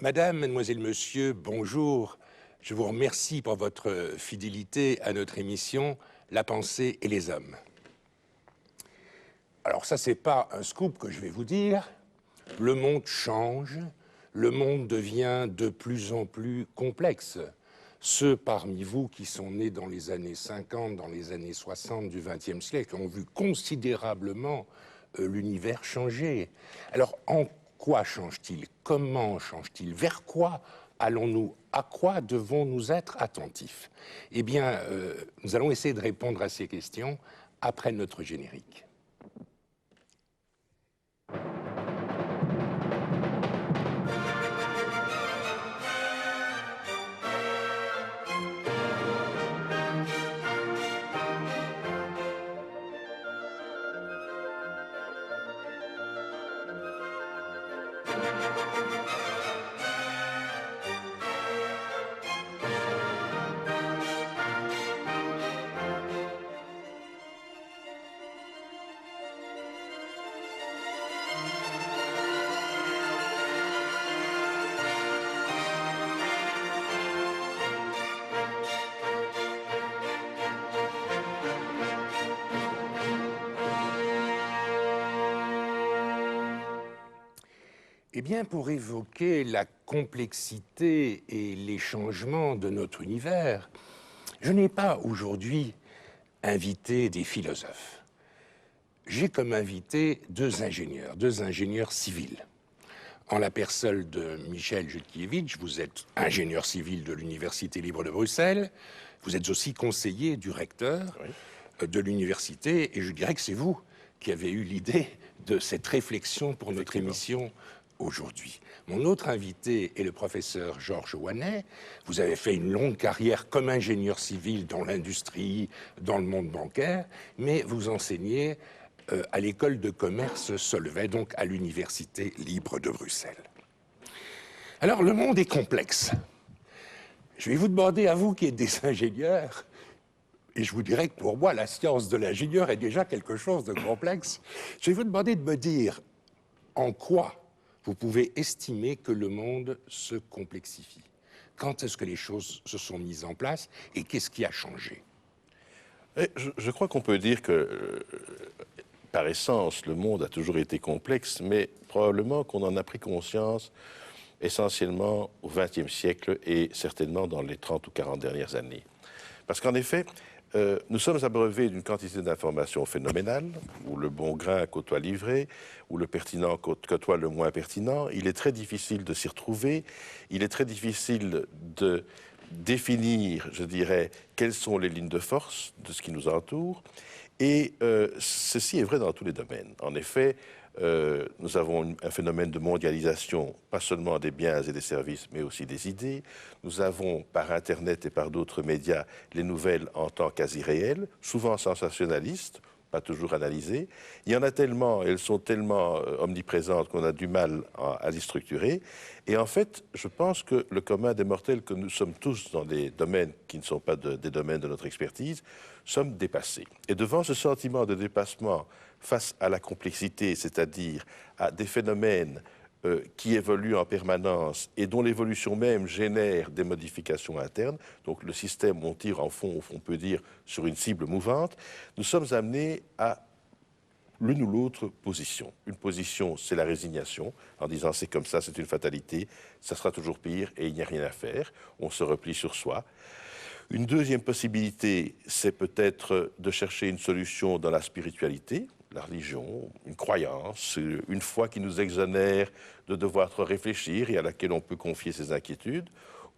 Madame, mademoiselle, monsieur, bonjour. Je vous remercie pour votre fidélité à notre émission La pensée et les hommes. Alors ça, c'est pas un scoop que je vais vous dire. Le monde change, le monde devient de plus en plus complexe. Ceux parmi vous qui sont nés dans les années 50, dans les années 60 du XXe siècle ont vu considérablement l'univers changer. Alors, en quoi change-t-il? Comment change-t-il? Vers quoi allons-nous? À quoi devons-nous être attentifs? Eh bien, nous allons essayer de répondre à ces questions après notre générique. Eh bien, pour évoquer la complexité et les changements de notre univers, je n'ai pas aujourd'hui invité des philosophes. J'ai comme invité deux ingénieurs civils. En la personne de Michel Jutkiewicz, vous êtes ingénieur civil de l'Université libre de Bruxelles, vous êtes aussi conseiller du recteur de l'université, et je dirais que c'est vous qui avez eu l'idée de cette réflexion pour notre émission aujourd'hui. Mon autre invité est le professeur Georges Ouanet. Vous avez fait une longue carrière comme ingénieur civil dans l'industrie, dans le monde bancaire, mais vous enseignez à l'école de commerce Solvay, donc à l'Université libre de Bruxelles. Alors, le monde est complexe. Je vais vous demander, à vous qui êtes des ingénieurs, et je vous dirais que pour moi, la science de l'ingénieur est déjà quelque chose de complexe, je vais vous demander de me dire en quoi vous pouvez estimer que le monde se complexifie. Quand est-ce que les choses se sont mises en place et qu'est-ce qui a changé? Je crois qu'on peut dire que, par essence, le monde a toujours été complexe, mais probablement qu'on en a pris conscience essentiellement au XXe siècle et certainement dans les 30 ou 40 dernières années. Parce qu'en effet, nous sommes abreuvés d'une quantité d'informations phénoménales, où le bon grain côtoie l'ivraie, où le pertinent côtoie le moins pertinent. Il est très difficile de s'y retrouver, il est très difficile de définir, je dirais, quelles sont les lignes de force de ce qui nous entoure. Et ceci est vrai dans tous les domaines. En effet, nous avons un phénomène de mondialisation, pas seulement des biens et des services, mais aussi des idées. Nous avons, par Internet et par d'autres médias, les nouvelles en temps quasi réel, souvent sensationnalistes, pas toujours analysées. Il y en a tellement, elles sont tellement omniprésentes qu'on a du mal à les structurer. Et en fait, je pense que le commun des mortels, que nous sommes tous dans des domaines qui ne sont pas des domaines de notre expertise, sommes dépassés. Et devant ce sentiment de dépassement face à la complexité, c'est-à-dire à des phénomènes qui évoluent en permanence et dont l'évolution même génère des modifications internes, donc le système, on tire en fond, on peut dire, sur une cible mouvante, nous sommes amenés à l'une ou l'autre position. Une position, c'est la résignation, en disant c'est comme ça, c'est une fatalité, ça sera toujours pire et il n'y a rien à faire, on se replie sur soi. Une deuxième possibilité, c'est peut-être de chercher une solution dans la spiritualité, la religion, une croyance, une foi qui nous exonère de devoir trop réfléchir et à laquelle on peut confier ses inquiétudes,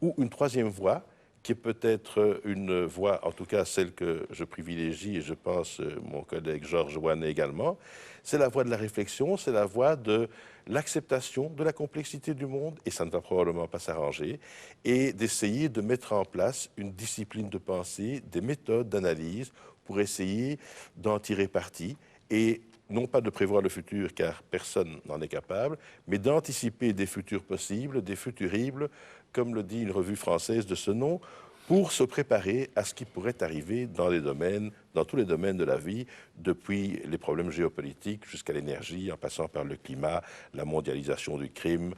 ou une troisième voie, qui est peut-être une voie, en tout cas celle que je privilégie, et je pense mon collègue Georges Ouanet également, c'est la voie de la réflexion, c'est la voie de l'acceptation de la complexité du monde, et ça ne va probablement pas s'arranger, et d'essayer de mettre en place une discipline de pensée, des méthodes d'analyse pour essayer d'en tirer parti, et non pas de prévoir le futur, car personne n'en est capable, mais d'anticiper des futurs possibles, des futuribles, comme le dit une revue française de ce nom, pour se préparer à ce qui pourrait arriver dans tous les domaines de la vie, depuis les problèmes géopolitiques jusqu'à l'énergie, en passant par le climat, la mondialisation du crime,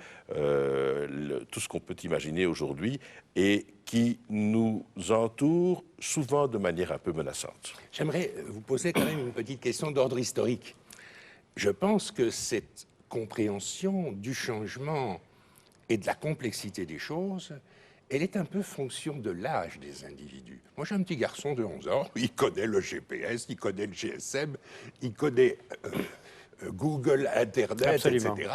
tout ce qu'on peut imaginer aujourd'hui et qui nous entoure souvent de manière un peu menaçante. J'aimerais vous poser quand même une petite question d'ordre historique. Je pense que cette compréhension du changement et de la complexité des choses, elle est un peu fonction de l'âge des individus. Moi, j'ai un petit garçon de 11 ans, il connaît le GPS, il connaît le GSM, il connaît Google, Internet, Absolument. etc.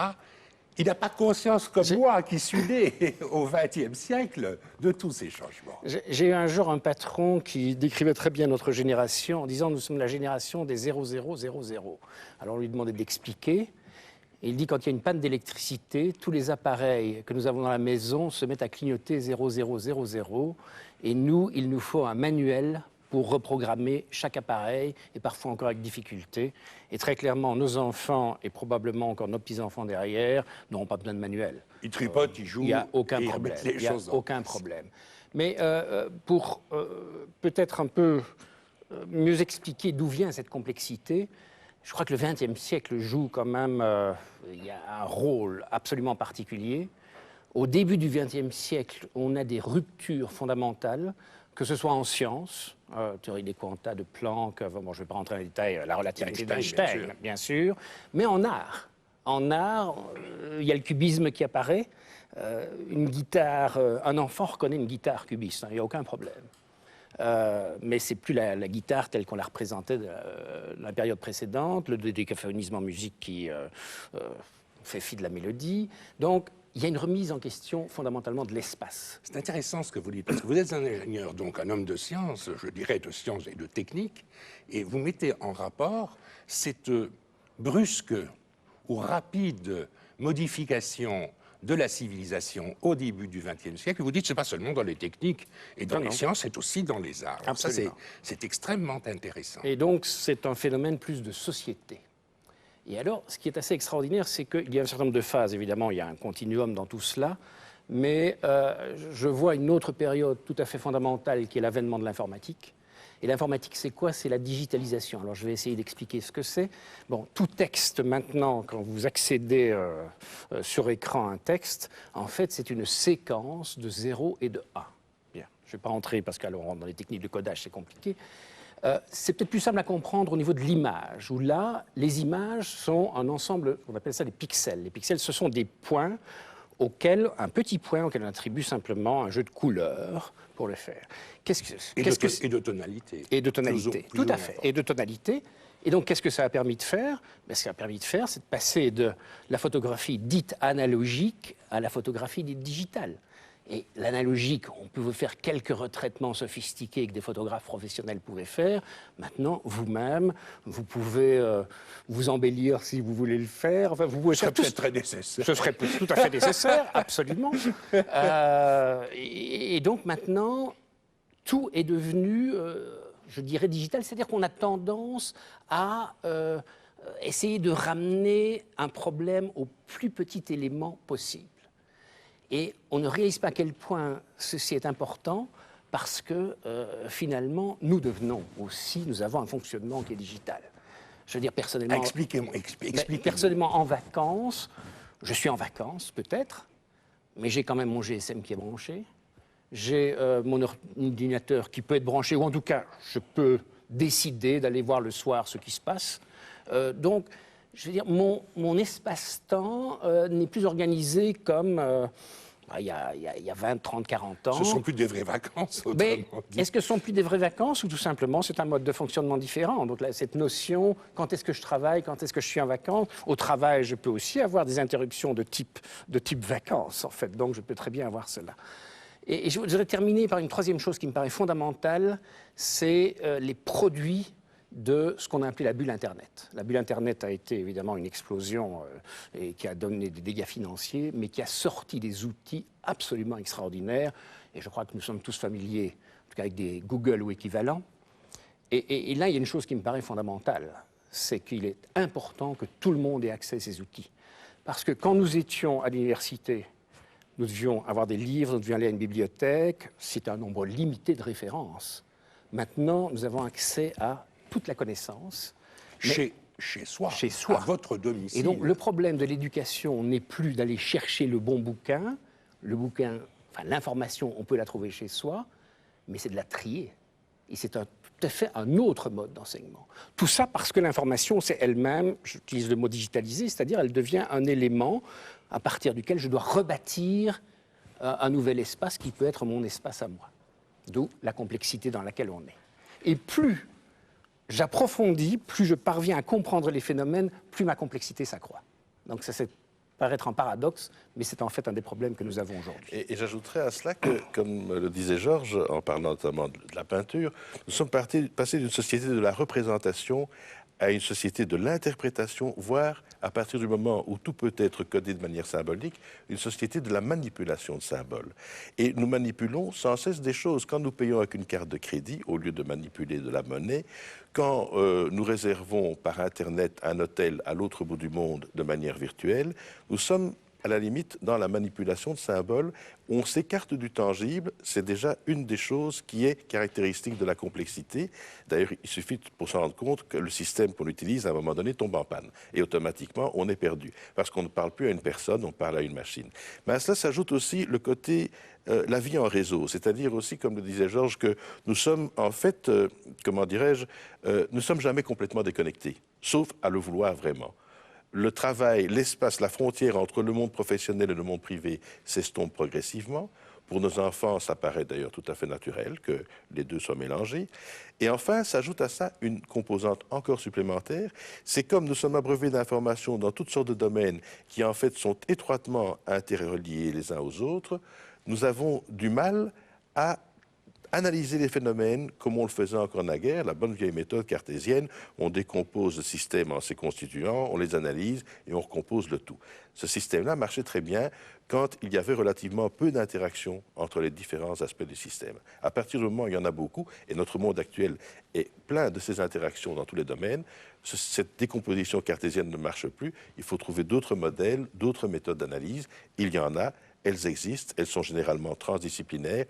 Il n'a pas conscience comme moi, qui suis né au XXe siècle, de tous ces changements. J'ai eu un jour un patron qui décrivait très bien notre génération en disant « nous sommes la génération des 0000 ». Alors on lui demandait d'expliquer. Et il dit quand il y a une panne d'électricité, tous les appareils que nous avons dans la maison se mettent à clignoter 0000. Et nous, il nous faut un manuel pour reprogrammer chaque appareil, et parfois encore avec difficulté. Et très clairement, nos enfants, et probablement encore nos petits-enfants derrière, n'auront pas besoin de manuel. Ils tripotent, ils jouent. Il n'y a aucun et ils problème. remettent les Il n'y a choses en aucun place. problème. Mais pour peut-être un peu mieux expliquer d'où vient cette complexité, je crois que le XXe siècle joue quand même il y a un rôle absolument particulier. Au début du XXe siècle, on a des ruptures fondamentales, que ce soit en sciences, théorie des quanta de Planck, bon, je ne vais pas rentrer dans les détails, la relativité d'Einstein, bien sûr, mais en art. En art, il y a le cubisme qui apparaît. Une guitare, un enfant reconnaît une guitare cubiste, il n'y a aucun problème. Mais ce n'est plus la guitare telle qu'on la représentait dans la période précédente, le décaphonisme en musique qui fait fi de la mélodie. Donc, il y a une remise en question fondamentalement de l'espace. C'est intéressant ce que vous dites, parce que vous êtes un ingénieur, donc un homme de science, je dirais de science et de technique, et vous mettez en rapport cette brusque ou rapide modification de la civilisation au début du XXe siècle. Vous dites que ce n'est pas seulement dans les techniques et dans les sciences, c'est aussi dans les arts. Alors ça, c'est extrêmement intéressant. Et donc, c'est un phénomène plus de société. Et alors, ce qui est assez extraordinaire, c'est qu'il y a un certain nombre de phases. Évidemment, il y a un continuum dans tout cela. Mais je vois une autre période tout à fait fondamentale qui est l'avènement de l'informatique. Et l'informatique, c'est quoi? C'est la digitalisation. Alors, je vais essayer d'expliquer ce que c'est. Bon, tout texte, maintenant, quand vous accédez sur écran à un texte, en fait, c'est une séquence de 0 et de 1. Bien, je ne vais pas rentrer parce qu'alors, on rentre dans les techniques de codage, c'est compliqué. C'est peut-être plus simple à comprendre au niveau de l'image, où là, les images sont un ensemble, on appelle ça des pixels. Les pixels, ce sont des points un petit point auquel on attribue simplement un jeu de couleurs pour le faire. Et de tonalité. Et de tonalité, plus tout ou à moins fait. fort. Et de tonalité. Et donc, qu'est-ce que ça a permis de faire? Ce que ça a permis de faire, c'est de passer de la photographie dite analogique à la photographie dite digitale. Et l'analogique, on pouvait faire quelques retraitements sophistiqués que des photographes professionnels pouvaient faire. Maintenant, vous-même, vous pouvez vous embellir si vous voulez le faire. Enfin, vous pouvez Ce serait faire peut-être très nécessaire. Ce serait tout à fait nécessaire, absolument. Et donc maintenant, tout est devenu, je dirais, digital. C'est-à-dire qu'on a tendance à essayer de ramener un problème au plus petit élément possible. Et on ne réalise pas à quel point ceci est important parce que finalement, nous avons un fonctionnement qui est digital. Je veux dire, personnellement... Expliquez-moi. Personnellement, en vacances, je suis en vacances peut-être, mais j'ai quand même mon GSM qui est branché. J'ai mon ordinateur qui peut être branché, ou en tout cas, je peux décider d'aller voir le soir ce qui se passe. Donc, je veux dire, mon espace-temps n'est plus organisé comme il y a 20, 30, 40 ans. Ce ne sont plus des vraies vacances, Mais autrement dit. est-ce que ce ne sont plus des vraies vacances ou tout simplement c'est un mode de fonctionnement différent? Donc là, cette notion, quand est-ce que je travaille, quand est-ce que je suis en vacances? Au travail, je peux aussi avoir des interruptions de type vacances, en fait. Donc je peux très bien avoir cela. Et je voudrais terminer par une troisième chose qui me paraît fondamentale, c'est les produits de ce qu'on a appelé la bulle Internet. La bulle Internet a été évidemment une explosion et qui a donné des dégâts financiers, mais qui a sorti des outils absolument extraordinaires. Et je crois que nous sommes tous familiers, en tout cas avec des Google ou équivalents. Et là, il y a une chose qui me paraît fondamentale, c'est qu'il est important que tout le monde ait accès à ces outils. Parce que quand nous étions à l'université, nous devions avoir des livres, nous devions aller à une bibliothèque, c'est un nombre limité de références. Maintenant, nous avons accès à toute la connaissance. Chez soi, à votre domicile. Et donc, le problème de l'éducation n'est plus d'aller chercher le bon bouquin le bouquin, enfin l'information, on peut la trouver chez soi, mais c'est de la trier. Et c'est tout à fait un autre mode d'enseignement. Tout ça parce que l'information, c'est elle-même, j'utilise le mot digitalisé, c'est-à-dire elle devient un élément à partir duquel je dois rebâtir un nouvel espace qui peut être mon espace à moi. D'où la complexité dans laquelle on est. Et plus j'approfondis, plus je parviens à comprendre les phénomènes, plus ma complexité s'accroît. Donc ça, c'est paraître un paradoxe, mais c'est en fait un des problèmes que nous avons aujourd'hui. Et j'ajouterais à cela que, comme le disait Georges, en parlant notamment de la peinture, nous sommes passés d'une société de la représentation à une société de l'interprétation, voire, à partir du moment où tout peut être codé de manière symbolique, une société de la manipulation de symboles. Et nous manipulons sans cesse des choses. Quand nous payons avec une carte de crédit, au lieu de manipuler de la monnaie, quand nous réservons par Internet un hôtel à l'autre bout du monde de manière virtuelle, nous sommes à la limite dans la manipulation de symboles. On s'écarte du tangible, c'est déjà une des choses qui est caractéristique de la complexité. D'ailleurs, il suffit pour s'en rendre compte que le système qu'on utilise à un moment donné tombe en panne. Et automatiquement, on est perdu. Parce qu'on ne parle plus à une personne, on parle à une machine. Mais à cela s'ajoute aussi le côté la vie en réseau. C'est-à-dire aussi, comme le disait Georges, que nous sommes en fait, comment dirais-je, nous ne sommes jamais complètement déconnectés, sauf à le vouloir vraiment. Le travail, l'espace, la frontière entre le monde professionnel et le monde privé s'estompe progressivement. Pour nos enfants, ça paraît d'ailleurs tout à fait naturel que les deux soient mélangés. Et enfin, s'ajoute à ça une composante encore supplémentaire. C'est comme nous sommes abreuvés d'informations dans toutes sortes de domaines qui en fait sont étroitement interreliés les uns aux autres, nous avons du mal à analyser les phénomènes comme on le faisait encore naguère, la bonne vieille méthode cartésienne. On décompose le système en ses constituants, on les analyse et on recompose le tout. Ce système-là marchait très bien quand il y avait relativement peu d'interaction entre les différents aspects du système. À partir du moment où il y en a beaucoup, et notre monde actuel est plein de ces interactions dans tous les domaines, cette décomposition cartésienne ne marche plus. Il faut trouver d'autres modèles, d'autres méthodes d'analyse. Il y en a. Elles existent, elles sont généralement transdisciplinaires,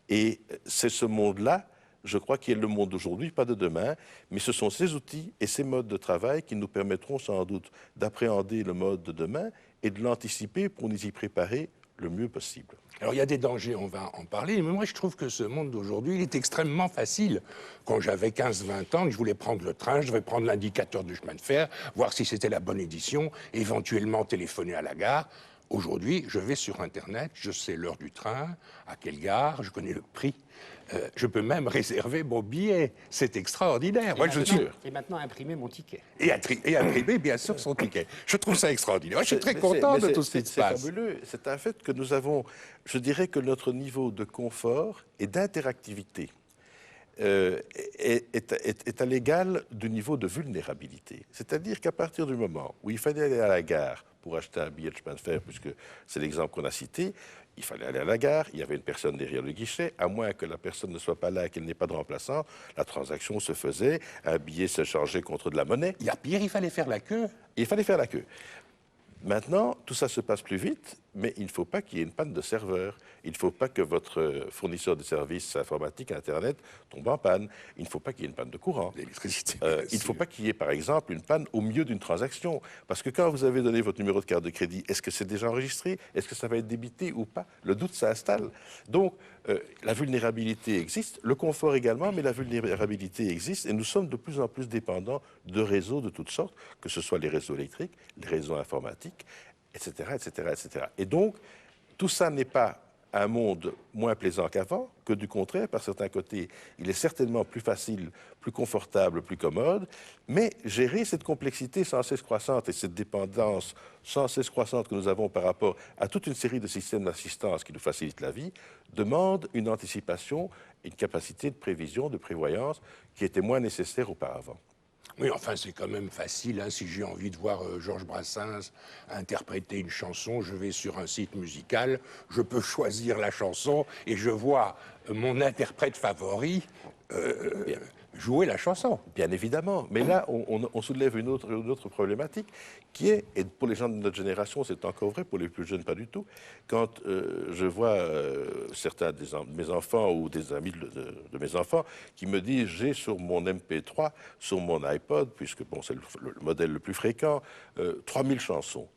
et c'est ce monde-là, je crois, qui est le monde d'aujourd'hui, pas de demain, mais ce sont ces outils et ces modes de travail qui nous permettront sans doute d'appréhender le mode de demain et de l'anticiper pour nous y préparer le mieux possible. Alors il y a des dangers, on va en parler, mais moi je trouve que ce monde d'aujourd'hui, il est extrêmement facile. Quand j'avais 15-20 ans, que je voulais prendre le train, je devais prendre l'indicateur du chemin de fer, voir si c'était la bonne édition, éventuellement téléphoner à la gare. Aujourd'hui, je vais sur Internet, je sais l'heure du train, à quelle gare, je connais le prix. Je peux même réserver mon billet. C'est extraordinaire. Moi, Et maintenant, imprimer mon ticket. Et imprimer, bien sûr, son ticket. Je trouve ça extraordinaire. Moi, je suis très content de tout ce qui se passe. C'est fabuleux. C'est un fait que nous avons, je dirais que notre niveau de confort et d'interactivité est à l'égal du niveau de vulnérabilité. C'est-à-dire qu'à partir du moment où il fallait aller à la gare pour acheter un billet de chemin de fer, puisque c'est l'exemple qu'on a cité, il fallait aller à la gare, il y avait une personne derrière le guichet, à moins que la personne ne soit pas là et qu'elle n'ait pas de remplaçant, la transaction se faisait, un billet se changeait contre de la monnaie. Il y a pire, il fallait faire la queue. Il fallait faire la queue. Maintenant, tout ça se passe plus vite, mais il ne faut pas qu'il y ait une panne de serveur. Il ne faut pas que votre fournisseur de services informatiques, Internet, tombe en panne. Il ne faut pas qu'il y ait une panne de courant. L'électricité. Il ne faut pas qu'il y ait, par exemple, une panne au milieu d'une transaction. Parce que quand vous avez donné votre numéro de carte de crédit, est-ce que c'est déjà enregistré? Est-ce que ça va être débité ou pas? Le doute s'installe. Donc, la vulnérabilité existe, le confort également, mais la vulnérabilité existe. Et nous sommes de plus en plus dépendants de réseaux de toutes sortes, que ce soit les réseaux électriques, les réseaux informatiques, etc., etc., etc. Et donc, tout ça n'est pas un monde moins plaisant qu'avant, que du contraire, par certains côtés, il est certainement plus facile, plus confortable, plus commode, mais gérer cette complexité sans cesse croissante et cette dépendance sans cesse croissante que nous avons par rapport à toute une série de systèmes d'assistance qui nous facilitent la vie, demande une anticipation, une capacité de prévision, de prévoyance qui était moins nécessaire auparavant. Oui, enfin, c'est quand même facile. Hein. Si j'ai envie de voir Georges Brassens interpréter une chanson, je vais sur un site musical, je peux choisir la chanson et je vois mon interprète favori jouer la chanson. Bien évidemment, mais là, on soulève une autre problématique qui est, et pour les gens de notre génération, c'est encore vrai, pour les plus jeunes, pas du tout, quand je vois certains de mes enfants ou des amis de mes enfants qui me disent, j'ai sur mon MP3, sur mon iPod, puisque bon, c'est le modèle le plus fréquent, 3000 chansons.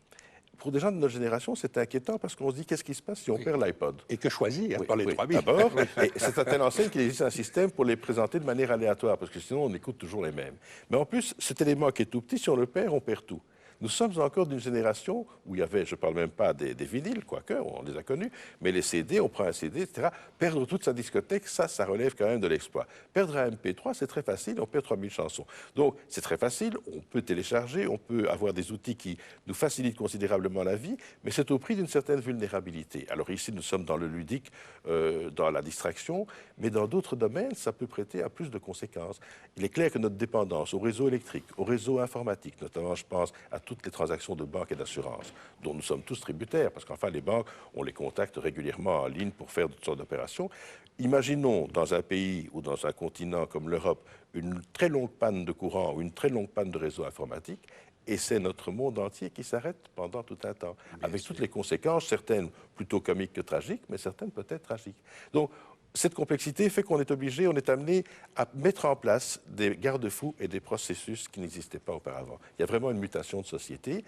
pour des gens de notre génération, c'est inquiétant parce qu'on se dit qu'est-ce qui se passe si on perd l'iPod? Et que choisir Oui, par les oui. 3000. D'abord, et c'est à telle enseigne qu'il existe un système pour les présenter de manière aléatoire, parce que sinon on écoute toujours les mêmes. Mais en plus, cet élément qui est tout petit, si on le perd, on perd tout. Nous sommes encore d'une génération où il y avait, je ne parle même pas des vinyles, quoique, on les a connus, mais les CD, on prend un CD, etc. Perdre toute sa discothèque, ça relève quand même de l'exploit. Perdre un MP3, c'est très facile, on perd 3000 chansons. Donc, c'est très facile, on peut télécharger, on peut avoir des outils qui nous facilitent considérablement la vie, mais c'est au prix d'une certaine vulnérabilité. Alors ici, nous sommes dans le ludique, dans la distraction, mais dans d'autres domaines, ça peut prêter à plus de conséquences. Il est clair que notre dépendance au réseau électrique, au réseau informatique, notamment, je pense, à toutes les transactions de banque et d'assurance, dont nous sommes tous tributaires, parce qu'enfin, les banques, on les contacte régulièrement en ligne pour faire toutes sortes d'opérations. Imaginons, dans un pays ou dans un continent comme l'Europe, une très longue panne de courant ou une très longue panne de réseau informatique, et c'est notre monde entier qui s'arrête pendant tout un temps, avec toutes les conséquences, certaines plutôt comiques que tragiques, mais certaines peut-être tragiques. Donc, cette complexité fait qu'on est obligé, on est amené à mettre en place des garde-fous et des processus qui n'existaient pas auparavant. Il y a vraiment une mutation de société.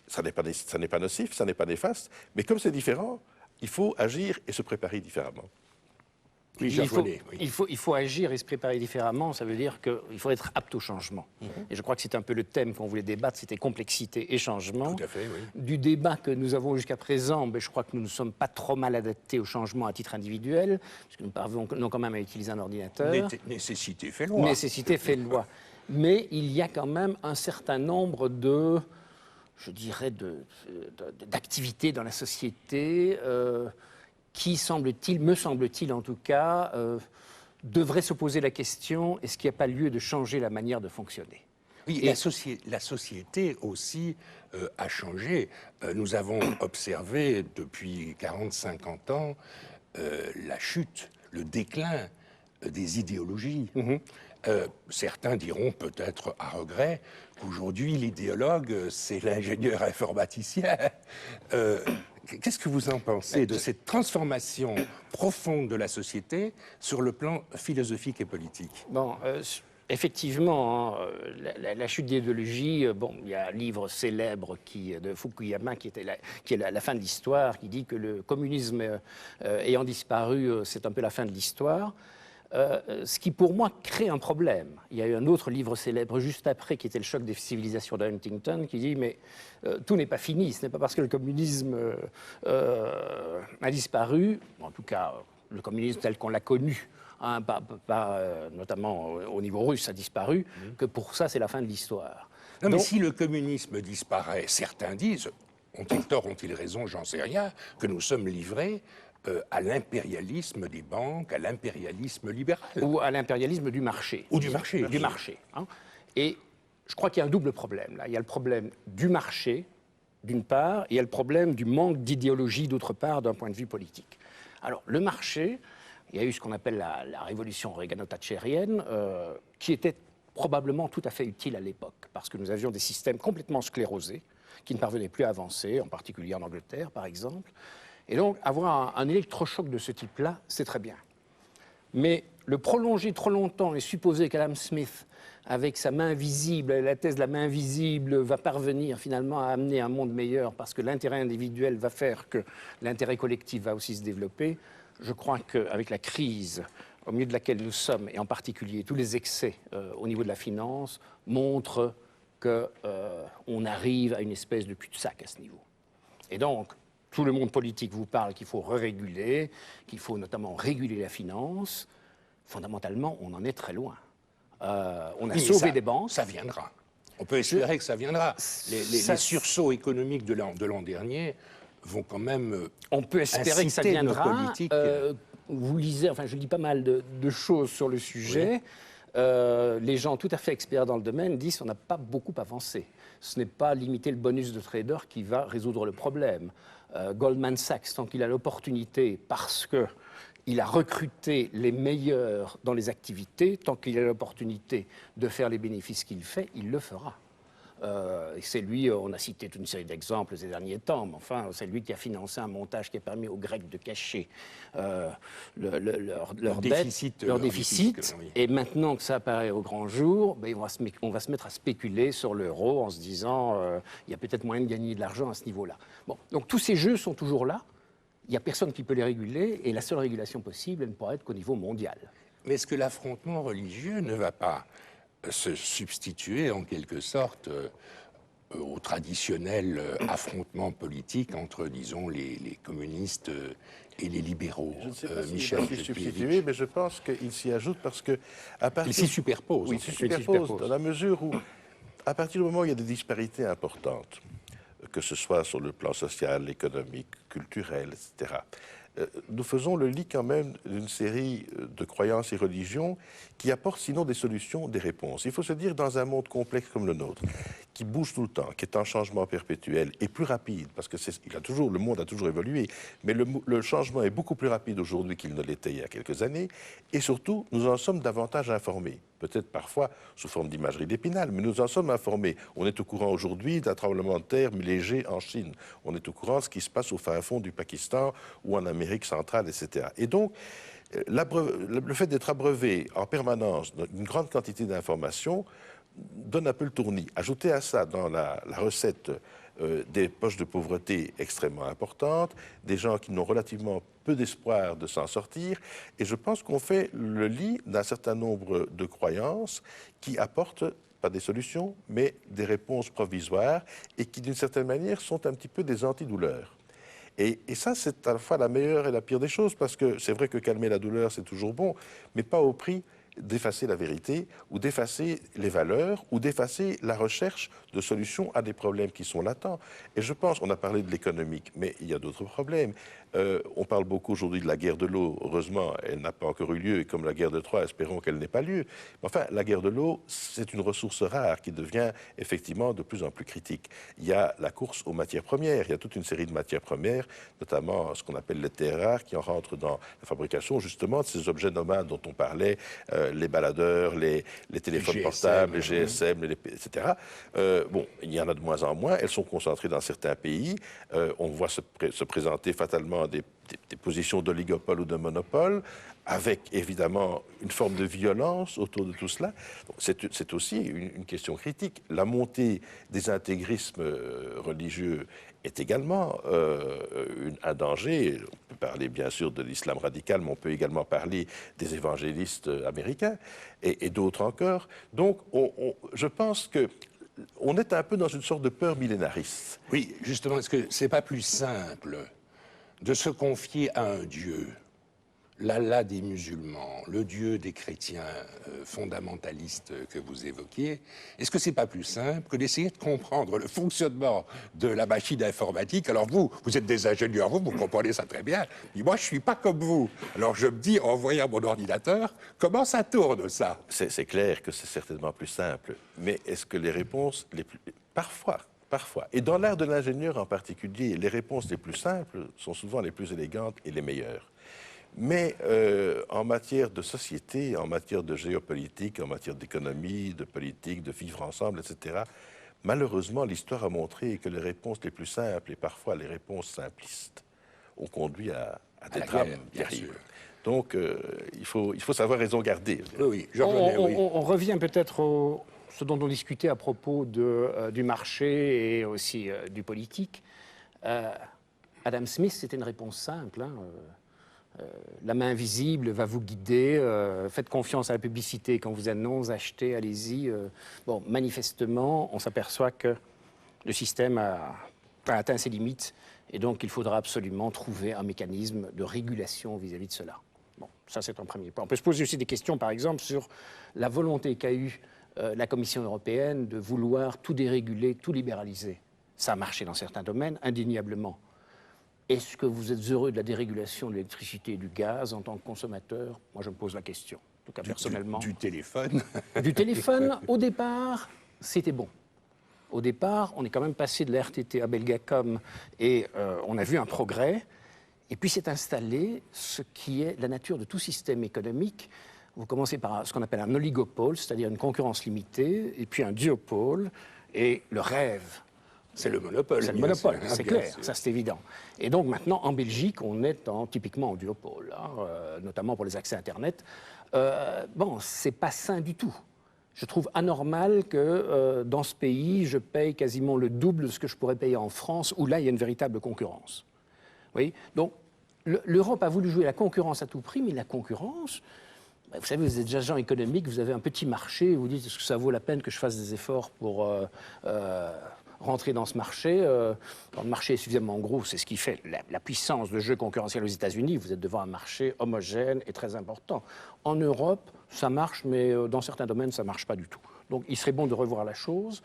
Ça n'est pas nocif, ça n'est pas néfaste, mais comme c'est différent, il faut agir et se préparer différemment. Oui, il faut agir et se préparer différemment, ça veut dire qu'il faut être apte au changement. Et je crois que c'est un peu le thème qu'on voulait débattre, c'était complexité et changement. Tout à fait, oui. Du débat que nous avons jusqu'à présent, je crois que nous ne sommes pas trop mal adaptés au changement à titre individuel, puisque nous parvenons quand même à utiliser un ordinateur. Nécessité fait loi. Nécessité fait loi. Mais il y a quand même un certain nombre de, je dirais, d'activités dans la société qui, me semble-t-il en tout cas, devrait se poser la question, est-ce qu'il n'y a pas lieu de changer la manière de fonctionner? Oui, la société aussi a changé. Nous avons observé depuis 40-50 ans la chute, le déclin des idéologies. Certains diront peut-être à regret qu'aujourd'hui l'idéologue, c'est l'ingénieur informaticien. Qu'est-ce que vous en pensez de cette transformation profonde de la société sur le plan philosophique et politique? Bon, effectivement, la chute d'idéologie, il y a un livre célèbre de Fukuyama qui est la fin de l'histoire, qui dit que le communisme ayant disparu, c'est un peu la fin de l'histoire. Ce qui, pour moi, crée un problème. Il y a eu un autre livre célèbre juste après, qui était Le choc des civilisations de Huntington, qui dit, mais tout n'est pas fini, ce n'est pas parce que le communisme a disparu, en tout cas, le communisme tel qu'on l'a connu, notamment au niveau russe, a disparu, que pour ça, c'est la fin de l'histoire. Non, mais si le communisme disparaît, certains disent, ont-ils tort, ont-ils raison, j'en sais rien, que nous sommes livrés à l'impérialisme des banques, à l'impérialisme libéral. Ou à l'impérialisme du marché. Ou du marché. Du marché. Hein. Et je crois qu'il y a un double problème. Là. Il y a le problème du marché, d'une part, et il y a le problème du manque d'idéologie, d'autre part, d'un point de vue politique. Alors, le marché, il y a eu ce qu'on appelle la révolution reagano-thatchérienne, qui était probablement tout à fait utile à l'époque, parce que nous avions des systèmes complètement sclérosés, qui ne parvenaient plus à avancer, en particulier en Angleterre, par exemple. Et donc, avoir un électrochoc de ce type-là, c'est très bien. Mais le prolonger trop longtemps et supposer qu'Adam Smith, avec sa main invisible, la thèse de la main invisible, va parvenir finalement à amener un monde meilleur parce que l'intérêt individuel va faire que l'intérêt collectif va aussi se développer, je crois qu'avec la crise au milieu de laquelle nous sommes, et en particulier tous les excès au niveau de la finance, montrent qu'on arrive à une espèce de cul-de-sac à ce niveau. Et donc, tout le monde politique vous parle qu'il faut réguler, qu'il faut notamment réguler la finance. Fondamentalement, on en est très loin. On a sauvé des banques. Ça viendra. On peut espérer que ça viendra. Les sursauts économiques de l'an dernier vont quand même on peut espérer que ça viendra. Vous lisez, je lis pas mal de choses sur le sujet. Oui. Les gens tout à fait experts dans le domaine disent qu'on n'a pas beaucoup avancé. Ce n'est pas limiter le bonus de trader qui va résoudre le problème. Goldman Sachs, tant qu'il a l'opportunité, parce qu'il a recruté les meilleurs dans les activités, tant qu'il a l'opportunité de faire les bénéfices qu'il fait, il le fera. Et c'est lui, on a cité toute une série d'exemples ces derniers temps, mais enfin, c'est lui qui a financé un montage qui a permis aux Grecs de cacher leur dette, leur déficit. Oui. Et maintenant que ça apparaît au grand jour, ben, on va se mettre à spéculer sur l'euro en se disant il y a peut-être moyen de gagner de l'argent à ce niveau-là. Bon, donc tous ces jeux sont toujours là. Il n'y a personne qui peut les réguler, et la seule régulation possible, elle ne pourra être qu'au niveau mondial. Mais est-ce que l'affrontement religieux ne va pas se substituer en quelque sorte au traditionnel affrontement politique entre, disons, les communistes et les libéraux? Je ne sais pas s'il Michel va s'y substituer, mais je pense qu'il s'y ajoute parce que à partir... Il s'y superpose. Oui, en il s'y fait. superpose dans la mesure où, à partir du moment où il y a des disparités importantes, que ce soit sur le plan social, économique, culturel, etc., nous faisons le lit quand même d'une série de croyances et religions qui apportent sinon des solutions, des réponses. Il faut se dire, dans un monde complexe comme le nôtre, qui bouge tout le temps, qui est en changement perpétuel et plus rapide, parce que le monde a toujours évolué, mais le changement est beaucoup plus rapide aujourd'hui qu'il ne l'était il y a quelques années, et surtout, nous en sommes davantage informés. Peut-être parfois sous forme d'imagerie d'Épinal, mais nous en sommes informés. On est au courant aujourd'hui d'un tremblement de terre léger en Chine. On est au courant de ce qui se passe au fin fond du Pakistan ou en Amérique centrale, etc. Et donc, le fait d'être abreuvé en permanence d'une grande quantité d'informations donne un peu le tournis. Ajoutez à ça dans la recette des poches de pauvreté extrêmement importantes, des gens qui n'ont relativement peu d'espoir de s'en sortir, et je pense qu'on fait le lit d'un certain nombre de croyances qui apportent pas des solutions, mais des réponses provisoires et qui, d'une certaine manière, sont un petit peu des antidouleurs. Et ça, c'est à la fois la meilleure et la pire des choses, parce que c'est vrai que calmer la douleur, c'est toujours bon, mais pas au prix d'effacer la vérité, ou d'effacer les valeurs, ou d'effacer la recherche de solutions à des problèmes qui sont latents. Et je pense, on a parlé de l'économique, mais il y a d'autres problèmes. On parle beaucoup aujourd'hui de la guerre de l'eau. Heureusement, elle n'a pas encore eu lieu, et comme la guerre de Troie, espérons qu'elle n'ait pas lieu. Mais enfin, la guerre de l'eau, c'est une ressource rare qui devient effectivement de plus en plus critique. Il y a la course aux matières premières. Il y a toute une série de matières premières, notamment ce qu'on appelle les terres rares, qui en rentrent dans la fabrication justement de ces objets nomades dont on parlait, les baladeurs, les téléphones portables, les GSM, etc. Bon, il y en a de moins en moins. Elles sont concentrées dans certains pays. On voit se présenter fatalement des positions d'oligopole ou de monopole, avec évidemment une forme de violence autour de tout cela. C'est aussi une question critique. La montée des intégrismes religieux est également un danger. On peut parler bien sûr de l'islam radical, mais on peut également parler des évangélistes américains et d'autres encore. Donc je pense que on est un peu dans une sorte de peur millénariste. Oui, justement, est-ce que c'est pas plus simple de se confier à un Dieu, l'Allah des musulmans, le Dieu des chrétiens fondamentalistes que vous évoquiez? Est-ce que c'est pas plus simple que d'essayer de comprendre le fonctionnement de la machine informatique? Alors vous êtes des ingénieurs, vous comprenez ça très bien. Mais moi, je suis pas comme vous. Alors je me dis, en voyant mon ordinateur, comment ça tourne, ça? C'est clair que c'est certainement plus simple. Mais est-ce que les réponses Parfois. Et dans l'art de l'ingénieur en particulier, les réponses les plus simples sont souvent les plus élégantes et les meilleures. Mais en matière de société, en matière de géopolitique, en matière d'économie, de politique, de vivre ensemble, etc., malheureusement, l'histoire a montré que les réponses les plus simples et parfois les réponses simplistes ont conduit à des drames terribles. Donc, il faut savoir raison garder. Oui, on revient peut-être au ce dont on discutait à propos du marché et aussi du politique. Adam Smith, c'était une réponse simple. La main invisible va vous guider. Faites confiance à la publicité quand vous annonce, achetez, allez-y. Bon, manifestement, on s'aperçoit que le système a atteint ses limites et donc il faudra absolument trouver un mécanisme de régulation vis-à-vis de cela. Bon, ça c'est un premier point. On peut se poser aussi des questions, par exemple, sur la volonté qu'a eue la Commission européenne de vouloir tout déréguler, tout libéraliser. Ça a marché dans certains domaines, indéniablement. Est-ce que vous êtes heureux de la dérégulation de l'électricité et du gaz en tant que consommateur? Moi, je me pose la question. En tout cas, personnellement. Du téléphone. Du téléphone, au départ, c'était bon. Au départ, on est quand même passé de la RTT à Belgacom et on a vu un progrès. Et puis s'est installé ce qui est la nature de tout système économique. Vous commencez par ce qu'on appelle un oligopole, c'est-à-dire une concurrence limitée, et puis un duopole. Et le rêve, C'est le monopole. c'est le bien monopole, sûr, c'est bien clair, sûr. ça c'est évident. Et donc maintenant, en Belgique, on est typiquement en duopole, notamment pour les accès Internet. Bon, c'est pas sain du tout. Je trouve anormal que dans ce pays, je paye quasiment le double de ce que je pourrais payer en France, où là, il y a une véritable concurrence. Oui. Donc, l'Europe a voulu jouer la concurrence à tout prix, mais la concurrence, ben, vous savez, vous êtes agent économique, vous avez un petit marché, vous dites est-ce que ça vaut la peine que je fasse des efforts pour rentrer dans ce marché. Quand le marché est suffisamment gros, c'est ce qui fait la puissance de jeu concurrentiel aux États-Unis. Vous êtes devant un marché homogène et très important. En Europe, ça marche, mais dans certains domaines, ça ne marche pas du tout. Donc, il serait bon de revoir la chose.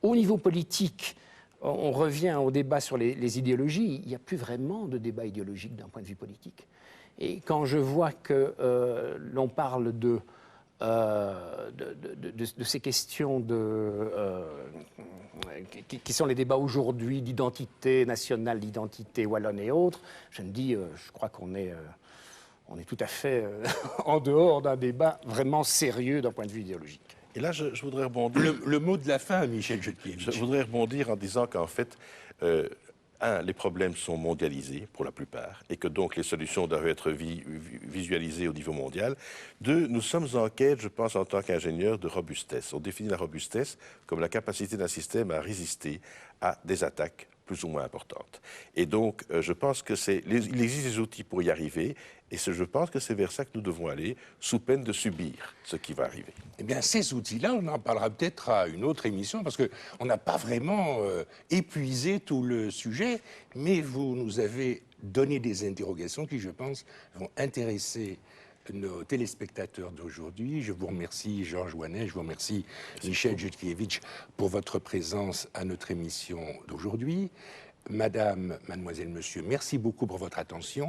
Au niveau politique, on revient au débat sur les idéologies. Il n'y a plus vraiment de débat idéologique d'un point de vue politique. Et quand je vois que l'on parle de ces questions qui sont les débats aujourd'hui d'identité nationale, d'identité wallonne et autres, je me dis, je crois qu'on est tout à fait en dehors d'un débat vraiment sérieux d'un point de vue idéologique. Et là, je voudrais rebondir. Le mot de la fin, Michel Jutkiewicz. Je voudrais rebondir en disant qu'en fait, les problèmes sont mondialisés pour la plupart et que donc les solutions doivent être visualisées au niveau mondial. Deux, nous sommes en quête, je pense, en tant qu'ingénieurs, de robustesse. On définit la robustesse comme la capacité d'un système à résister à des attaques plus ou moins importantes. Et donc, je pense que il existe des outils pour y arriver, et je pense que c'est vers ça que nous devons aller, sous peine de subir ce qui va arriver. Eh bien, ces outils-là, on en parlera peut-être à une autre émission, parce qu'on n'a pas vraiment épuisé tout le sujet, mais vous nous avez donné des interrogations qui, je pense, vont intéresser nos téléspectateurs d'aujourd'hui. Je vous remercie, Georges Ouanet, je vous remercie, Michel Jutkiewicz, pour votre présence à notre émission d'aujourd'hui. Madame, mademoiselle, monsieur, merci beaucoup pour votre attention.